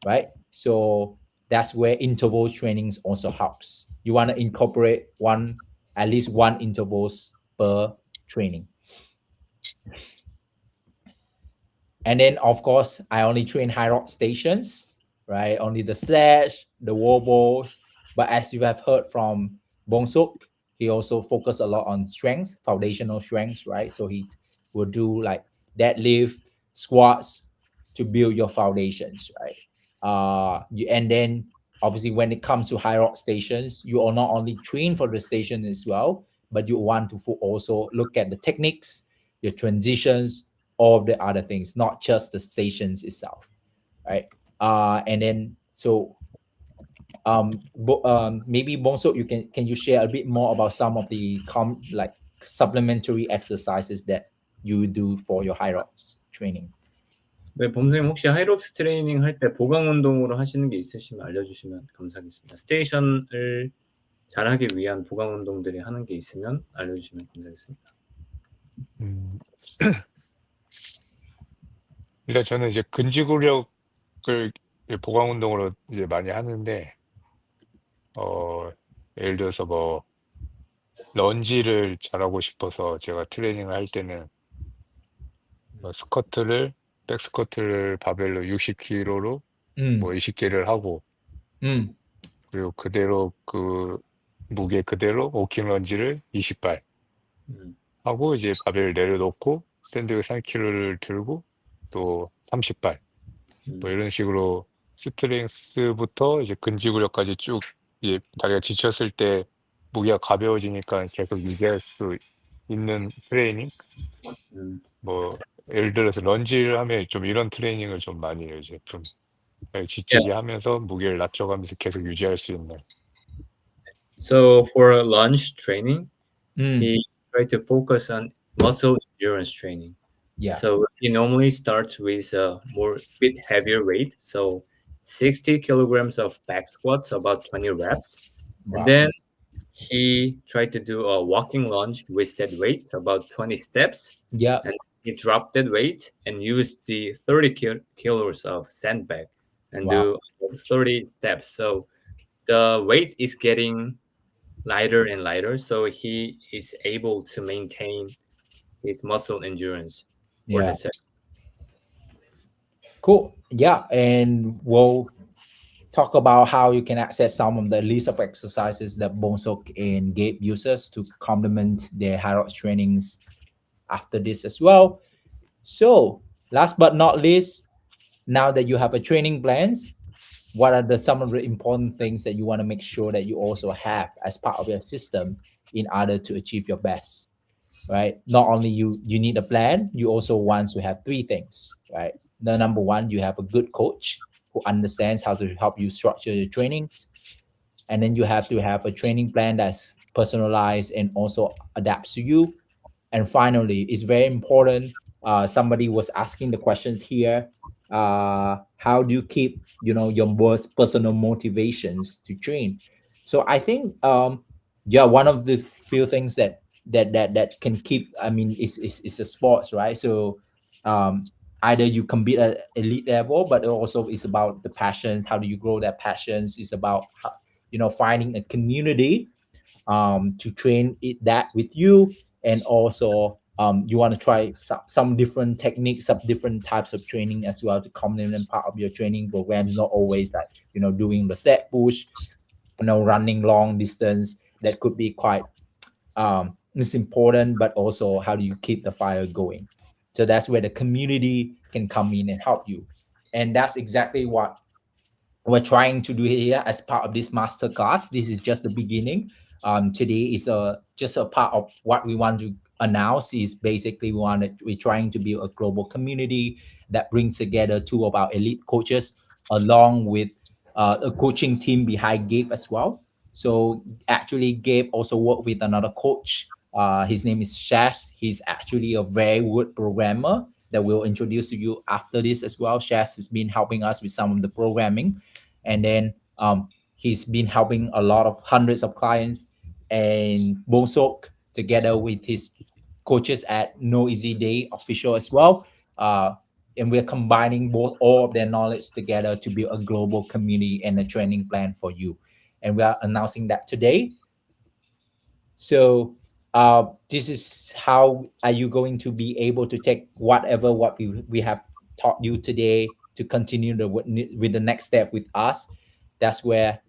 right? So that's where interval trainings also helps. You want to incorporate at least one intervals per training. And then, of course, I only train HYROX stations, right? Only the slash, the wobbles. But as you have heard from Beom-seok, he also focused a lot on strengths, foundational strengths, right? So he will do like deadlift, squats to build your foundations, right? And then obviously when it comes to HYROX stations, you are not only train for the station as well, but you want to also look at the techniques, your transitions, all of the other things, not just the stations itself, right? And then so maybe Beom-seok, can you share a bit more about some of the like supplementary exercises that you do for your HYROX training? 네, 범선생님 혹시 하이록스 트레이닝 할 때 보강 운동으로 하시는 게 있으시면 알려주시면 감사하겠습니다. 스테이션을 잘하기 위한 보강 운동들이 하는 게 있으면 알려주시면 감사하겠습니다. 일단 저는 이제 근지구력을 보강 운동으로 이제 많이 하는데, 예를 들어서 뭐 런지를 잘하고 싶어서 제가 트레이닝을 할 때는 백스쿼트를 바벨로 60kg로 뭐 20개를 하고, 그리고 그대로 그 무게 그대로 워킹 런지를 20발 하고, 이제 바벨을 내려놓고 샌드백 3kg를 들고 또 30발 뭐 이런 식으로 스트렝스부터 이제 근지구력까지 쭉, 이제 다리가 지쳤을 때 무게가 가벼워지니까 계속 유지할 수 있는 트레이닝. 뭐 예를 들어서 런지를 하면 좀 이런 트레이닝을 좀 많이 해요. 이제 좀 지치게 하면서 무게를 낮춰가면서 계속 유지할 수 있는. So for lunge training, he tried to focus on muscle endurance training. Yeah. So he normally starts with a bit heavier weight, so 60 kilograms of back squats, about 20 reps, Wow. and then he tried to do a walking lunge with that weight, about 20 steps, Yeah. and he dropped that weight and used the 30 kilos of sandbag and Wow. do 30 steps. So the weight is getting lighter and lighter, so he is able to maintain his muscle endurance for Yeah. the session. Cool. Yeah. And we'll talk about how you can access some of the list of exercises that Beom-seok and Gabe uses to complement their HYROX trainings after this as well. So, last but not least, now that you have a training plans, what are the some of the important things that you want to make sure that you also have as part of your system in order to achieve your best, right? Not only you need a plan, you also want to have three things, right? The number one, you have a good coach who understands how to help you structure your trainings, and then you have to have a training plan that's personalized and also adapts to you. And finally, it's very important. Somebody was asking the questions here. How do you keep, your most personal motivations to train? So I think, yeah, one of the few things that can keep. I mean, is a sports, right? So, either you compete at elite level, but also it's about the passions. How do you grow that passions? It's about finding a community to train it that with you, and also you want to try some different techniques, some different types of training as well to complement part of your training programs. Not always like doing the step push, running long distance. That could be quite it's important, but also how do you keep the fire going? So that's where the community can come in and help you, and that's exactly what we're trying to do here as part of this master class. This is just the beginning. Today is just a part of what we want to announce. Is basically we're trying to build a global community that brings together two of our elite coaches along with a coaching team behind Gabe as well. So actually, Gabe also worked with another coach. His name is Shaz. He's actually a very good programmer that we'll introduce to you after this as well. Shaz has been helping us with some of the programming, and then he's been helping a lot of hundreds of clients. And Beom-seok, together with his coaches at No Easy Day official as well, uh, and we're combining both all of their knowledge together to build a global community and a training plan for you. And we are announcing that today. So this is how are you going to be able to take whatever what we have taught you today to continue with the next step with us. That's where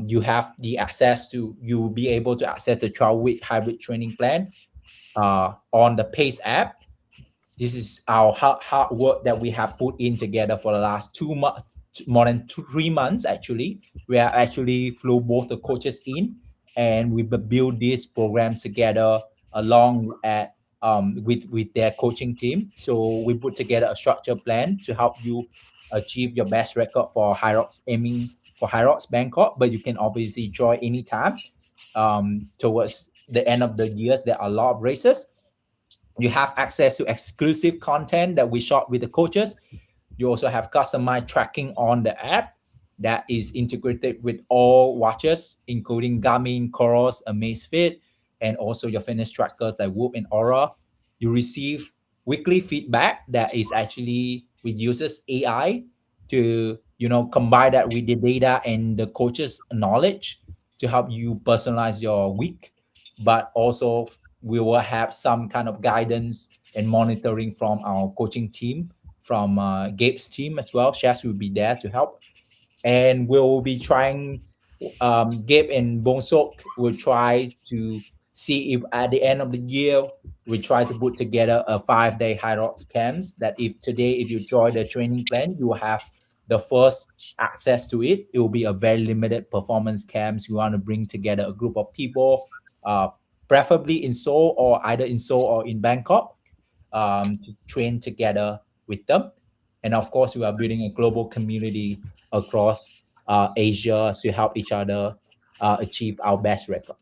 you have the access to, you will be able to access the 12-week hybrid training plan on the Pace app. This is our hard work that we have put in together for the last 2 months, more than 3 months actually. We have actually flew both the coaches in, and we build these programs together along at with their coaching team. So we put together a structured plan to help you achieve your best record for HYROX, aiming for HYROX Bangkok. But you can obviously join anytime. Towards the end of the years, there are a lot of races. You have access to exclusive content that we shot with the coaches. You also have customized tracking on the app that is integrated with all watches, including Garmin, Coros, Amazfit, and also your fitness trackers like Whoop and Aura. You receive weekly feedback that is actually, we uses AI to combine that with the data and the coach's knowledge to help you personalize your week. But also we will have some kind of guidance and monitoring from our coaching team, from Gabe's team as well. Shaz will be there to help, and we'll be trying. Gabe and Beom-seok will try to see if at the end of the year we try to put together a 5-day HYROX camps. That if today, if you join the training plan, you will have the first access to it. It will be a very limited performance camps. We want to bring together a group of people, uh, preferably in Seoul, or either in Seoul or in Bangkok, to train together with them. And of course, we are building a global community across Asia to help each other achieve our best record.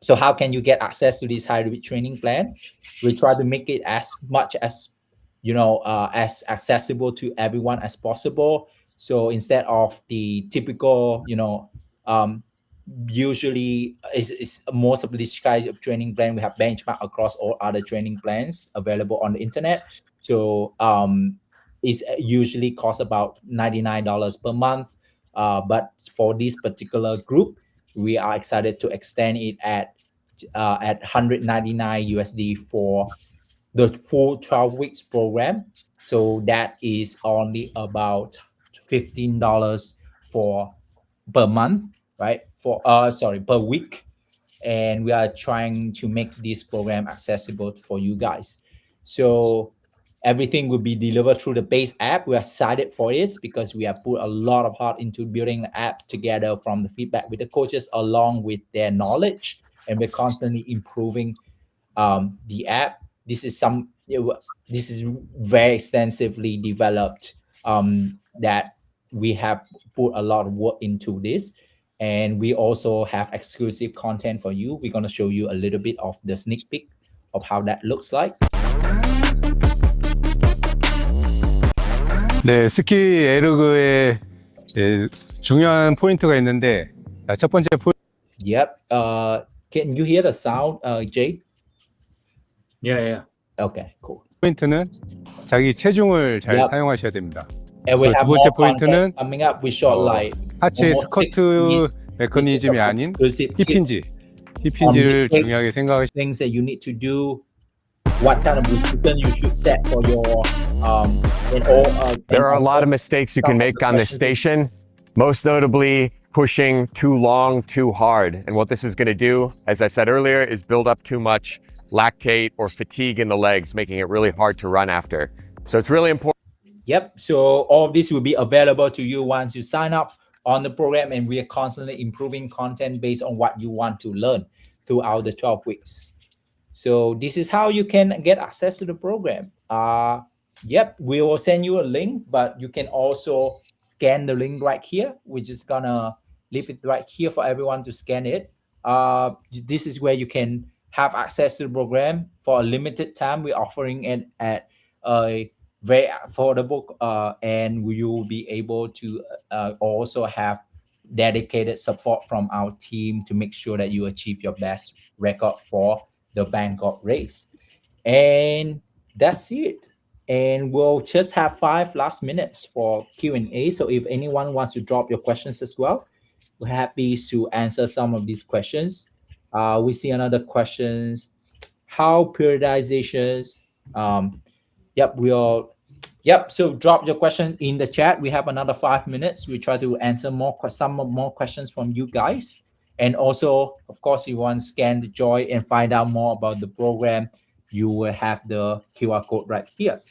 So how can you get access to this hybrid training plan? We try to make it as much as as accessible to everyone as possible. So instead of the typical um, usually is most of this kind of training plan we have benchmark across all other training plans available on the internet. So it's usually cost about $99 per month. But for this particular group, we are excited to extend it at 199 USD for the full 12 weeks program. So that is only about $15 for per month, right? For sorry, per week. And we are trying to make this program accessible for you guys. So everything will be delivered through the Pace app. We are excited for this because we have put a lot of heart into building the app together from the feedback with the coaches along with their knowledge, and we're constantly improving the app. This is very extensively developed, that we have put a lot of work into this, and we also have exclusive content for you. We're going to show you a little bit of the sneak peek of how that looks like. 네, 스키 에르그의 중요한 포인트가 있는데, 첫 번째 Yep. Can you hear the sound, Jay? Yeah. Okay, cool. 포인트는 자기 체중을 잘 Yep. 사용하셔야 됩니다. And we 두 have 번째 more content 포인트는 coming up. We shot like 하체 almost 스커트 6 메커니즘이 아닌 힙힌지를 mistakes, 중요하게 생각하시. things that you need to do, what kind of decision you should set for your and all. There are a lot of mistakes you can make on this station, most notably pushing too long, too hard. And what this is going to do, as I said earlier, is build up too much lactate or fatigue in the legs, making it really hard to run after. So it's really important. Yep. So all of this will be available to you once you sign up on the program, and we are constantly improving content based on what you want to learn throughout the 12 weeks. So this is how you can get access to the program. Yep, we will send you a link, but you can also scan the link right here. We're just gonna leave it right here for everyone to scan it. This is where you can have access to the program for a limited time. We're offering it at a very affordable, and you will be able to also have dedicated support from our team to make sure that you achieve your best record for the Bangkok race. And that's it. And we'll just have 5 last minutes for Q&A. So if anyone wants to drop your questions as well, we're happy to answer some of these questions. We see another questions. How periodizations? Yep. So drop your question in the chat. We have another 5 minutes. We try to answer some more questions from you guys. And also, of course, you want to scan the Joy and find out more about the program, you will have the QR code right here.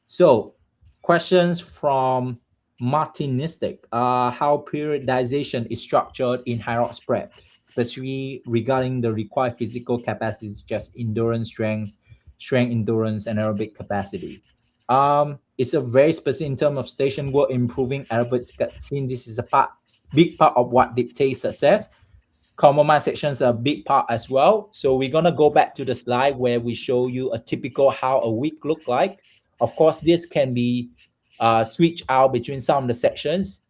So questions from Martinistic. How periodization is structured in HYROX prep, especially regarding the required physical capacities, just endurance, strength, endurance, and aerobic capacity. It's a very specific in terms of station work, improving aerobic. Since this is a big part of what dictates success. Compromise sections are a big part as well. So we're gonna go back to the slide where we show you a typical how a week look like. Of course, this can be switched out between some of the sections.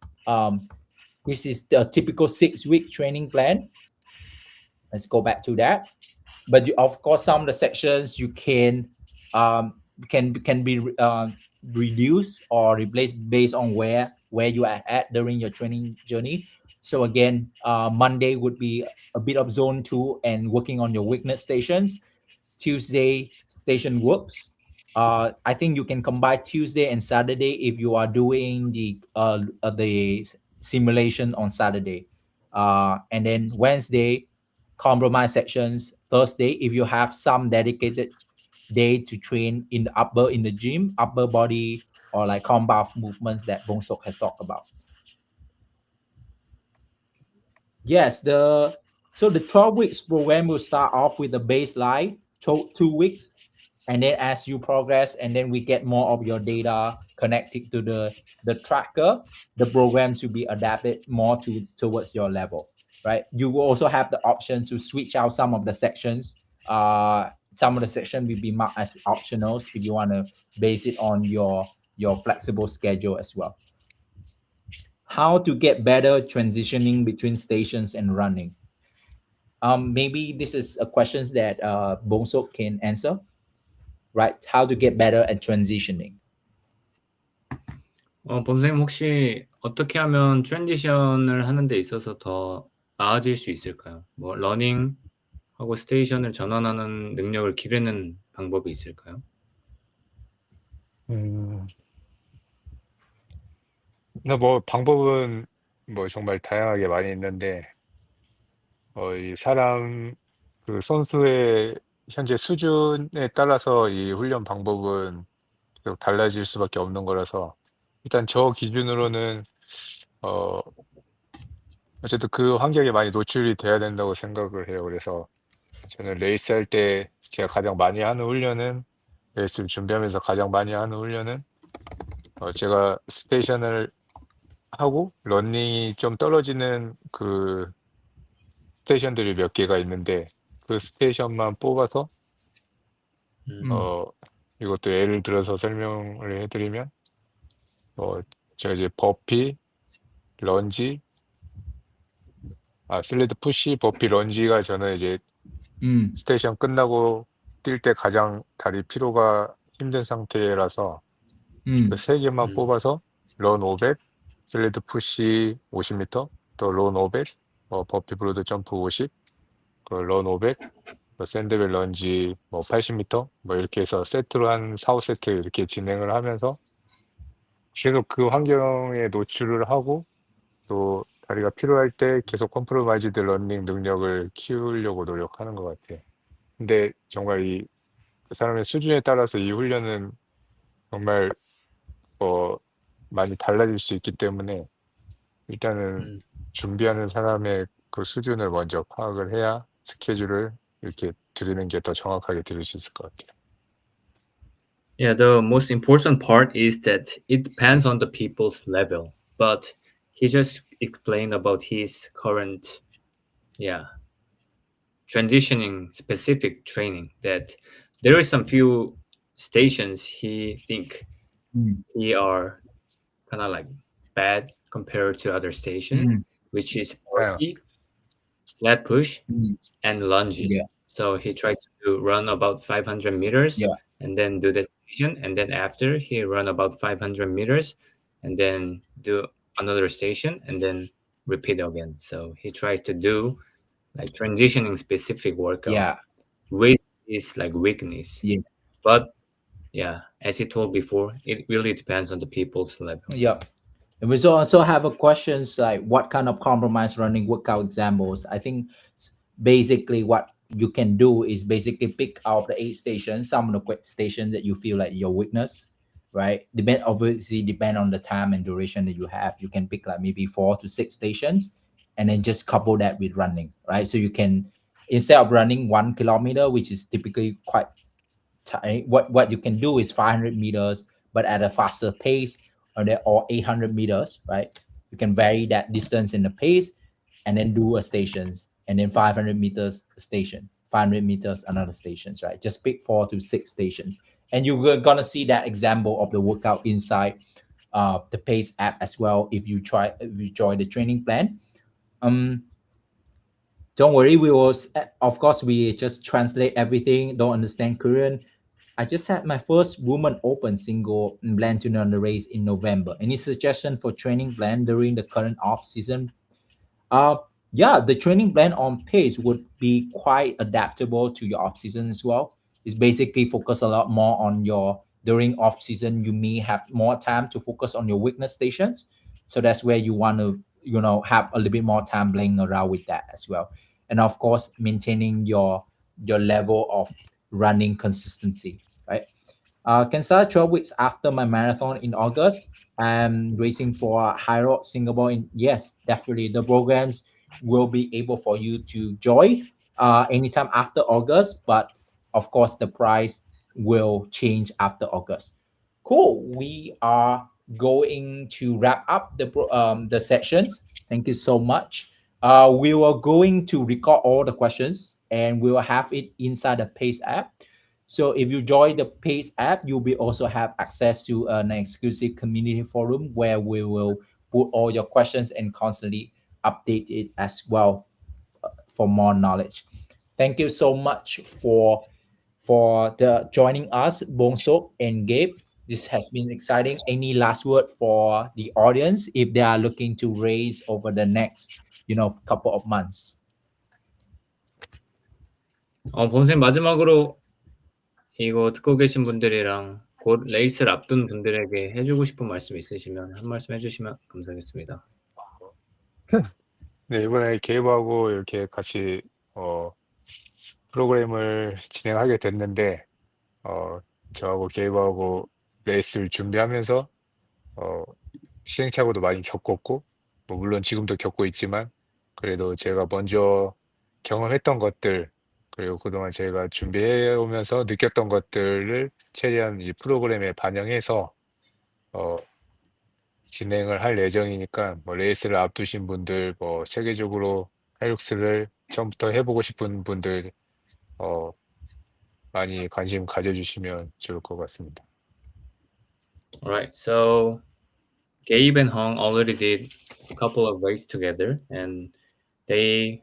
This is the typical 6-week training plan. Let's go back to that. But of course, some of the sections you can be reduced or replaced based on where you are at during your training journey. So again, Monday would be a bit of zone 2 and working on your weakness stations. Tuesday station works. I think you can combine Tuesday and Saturday if you are doing the simulation on Saturday. And then Wednesday, compromise sections. Thursday, if you have some dedicated day to train in the gym, upper body, or like compound movements that Beom-seok has talked about. Yes, the 12 weeks program will start off with the baseline, 2 weeks, and then as you progress, and then we get more of your data connected to the tracker, the programs will be adapted more towards your level, right? You will also have the option to switch out some of the sections. Some of the section will be marked as optionals if you want to base it on your flexible schedule as well. how to get better transitioning between stations and running. Maybe this is a question that Beom-seok can answer, right? How to get better at transitioning. 범선생님 혹시 어떻게 하면 트랜지션을 하는 데 있어서 더 나아질 수 있을까요? 뭐 러닝하고 스테이션을 전환하는 능력을 기르는 방법이 있을까요? 근데 뭐 방법은 뭐 정말 다양하게 많이 있는데 이 사람 그 선수의 현재 수준에 따라서 이 훈련 방법은 계속 달라질 수밖에 없는 거라서 일단 저 기준으로는 어쨌든 그 환경에 많이 노출이 돼야 된다고 생각을 해요. 그래서 저는 레이스할 때 제가 가장 많이 하는 훈련은 레이스를 준비하면서 가장 많이 하는 훈련은 제가 스테이션을 하고 러닝이 좀 떨어지는 그 스테이션들이 몇 개가 있는데 그 스테이션만 뽑아서 이것도 예를 들어서 설명을 해드리면 제가 이제 버피, 런지, 슬레드 푸시, 버피, 런지가 저는 이제 스테이션 끝나고 뛸 때 가장 다리 피로가 힘든 상태라서 그 세 개만 뽑아서 런 500, 슬레드 푸시 50m, 또 런 500, 버피 브로드 점프 50, 런 500, 샌드백 런지 80m 이렇게 해서 세트로 한 4, 5세트 이렇게 진행을 하면서 계속 그 환경에 노출을 하고 또 다리가 필요할 때 계속 컴프로마이즈드 러닝 능력을 키우려고 노력하는 것 같아요. 근데 정말 그 사람의 수준에 따라서 이 훈련은 정말 많이 달라질 수 있기 때문에 일단은 준비하는 사람의 그 수준을 먼저 파악을 해야 스케줄을 이렇게 드리는 게 더 정확하게 드릴 수 있을 것 같아요. Yeah, the most important part is that it depends on the people's level. But he just explained about his current, transitioning specific training, that there is some few stations he think he are kind of like bad compared to other stations, which is burpee, flat push, and lunges. Yeah. So he tried to run about 500 meters and then do the station, and then after he run about 500 meters and then do another station and then repeat again. So he tried to do like transitioning specific workout with his like weakness. But as he told before, it really depends on the people's level. And we also have a questions like what kind of compromise running workout examples. I think basically what you can do is basically pick out the 8 stations, some of the quick stations that you feel like your weakness, right? Obviously depend on the time and duration that you have. You can pick like maybe 4 to 6 stations and then just couple that with running, right? So you can, instead of running 1 kilometer, which is typically quite tight, what you can do is 500 meters, but at a faster pace, or 800 meters, right? You can vary that distance in the pace and then do a stations, and then 500 meters a station, 500 meters another stations, right? Just pick 4 to 6 stations, and you're gonna see that example of the workout inside the Pace app as well if you join the training plan. Don't worry, we will, of course, we just translate everything. Don't understand Korean. I just had my first woman open single and plan to run the race in November. Any suggestion for training plan during the current off season? The training plan on Pace would be quite adaptable to your off season as well. It's basically focus a lot more on your during off season. You may have more time to focus on your weakness stations, so that's where you want to have a little bit more time playing around with that as well. And of course, maintaining your level of running consistency, right? Can start 12 weeks after my marathon in August. I'm racing for HYROX Singapore. Yes, definitely. The programs will be able for you to join anytime after August, but of course, the price will change after August. Cool. We are going to wrap up the sessions. Thank you so much. We were going to record all the questions and we will have it inside the Pace app. So if you join the Pace app, you'll be also have access to an exclusive community forum where we will put all your questions and constantly update it as well for more knowledge. Thank you so much for the joining us, Beom-seok and Gabe. This has been exciting. Any last word for the audience if they are looking to raise over the next, couple of months? 범쌤 마지막으로 이거 듣고 계신 분들이랑 곧 레이스를 앞둔 분들에게 해주고 싶은 말씀 있으시면 한 말씀 해주시면 감사하겠습니다. 네, 이번에 게이브하고 이렇게 같이 프로그램을 진행하게 됐는데 저하고 게이브하고 레이스를 준비하면서 시행착오도 많이 겪었고 뭐 물론 지금도 겪고 있지만 그래도 제가 먼저 경험했던 것들 그리고 그동안 제가 준비해 오면서 느꼈던 것들을 최대한 이 프로그램에 반영해서 진행을 할 예정이니까 뭐 레이스를 앞두신 분들 뭐 체계적으로 하이록스를 처음부터 해보고 싶은 분들 많이 관심 가져주시면 좋을 것 같습니다. Alright, so Gabe and Hong already did a couple of races together, and they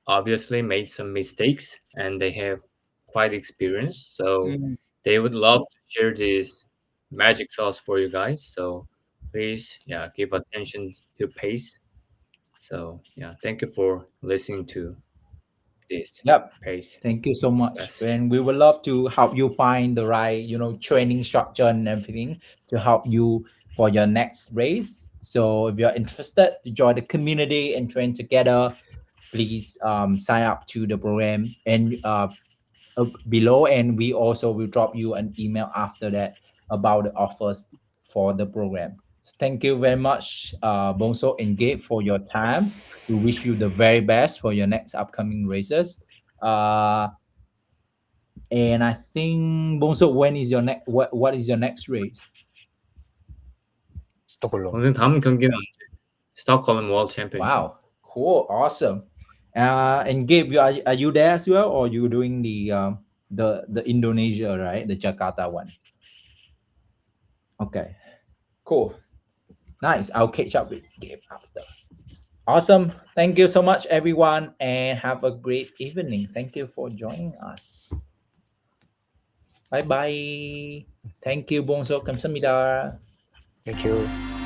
obviously made some mistakes, and they have quite experience. So they would love to share this magic sauce for you guys. So please, give attention to Pace. So thank you for listening to this. Yep. Pace. Thank you so much. Yes. And we would love to help you find the right, training structure and everything to help you for your next race. So if you're interested to join the community and train together, please sign up to the program and below. And we also will drop you an email after that about the offers for the program. So thank you very much, Beom-seok and Gabe, for your time. We wish you the very best for your next upcoming races. And I think Beom-seok, when is your next? What is your next race? 스톡홀름. 선생님 다음 경기는 Stockholm World Championship. Wow, cool, awesome. And Gabe, are you there as well, or you doing the Indonesia, right? The Jakarta one. Okay, cool, nice. I'll catch up with Gabe after. Awesome. Thank you so much, everyone, and have a great evening. Thank you for joining us. Bye bye. Thank you, Beom-seok. 감사합니다. Thank you.